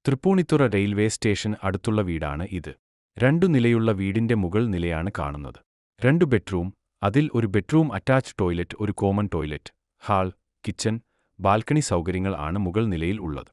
Tripunithura railway station അടുത്തുള്ള വീടാണ് ഇത്. 2 നിലയുള്ള വീടിന്റെ മുകൾ നിലയാണ് കാണുന്നത്. 2 ബെഡ്റൂം, അതിൽ ഒരു ബെഡ്റൂം അറ്റാച്ച്ഡ് ടോയ്ലറ്റ്, ഒരു common toilet, hall, kitchen, balcony സൗകര്യങ്ങൾ ആണ് മുകൾ നിലയിൽ ഉള്ളത്.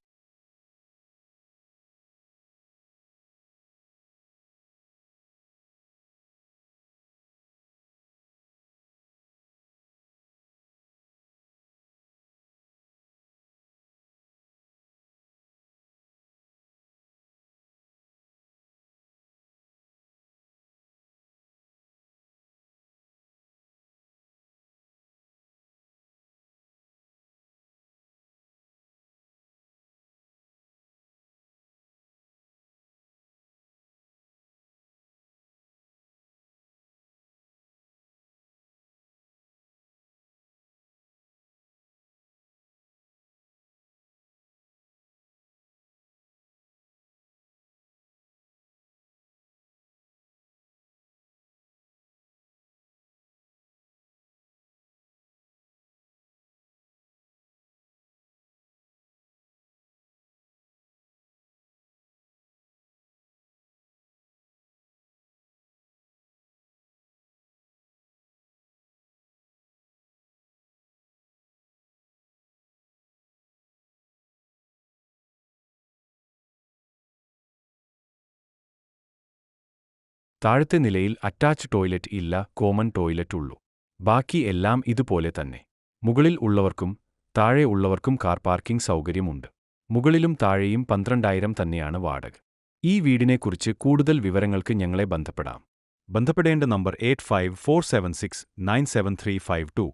താഴത്തെ നിലയിൽ അറ്റാച്ച്ഡ് ടോയ്ലറ്റ് ഇല്ല, കോമൺ ടോയ്ലറ്റ് ഉള്ളൂ. ബാക്കി എല്ലാം ഇതുപോലെ തന്നെ. മുകളിൽ ഉള്ളവർക്കും താഴെ ഉള്ളവർക്കും കാർ പാർക്കിംഗ് സൗകര്യമുണ്ട്. മുകളിലും താഴെയും 12,000 തന്നെയാണ് വാടക. ഈ വീടിനെക്കുറിച്ച് കൂടുതൽ വിവരങ്ങൾക്ക് ഞങ്ങളെ ബന്ധപ്പെടാം. ബന്ധപ്പെടേണ്ട നമ്പർ 8547697352.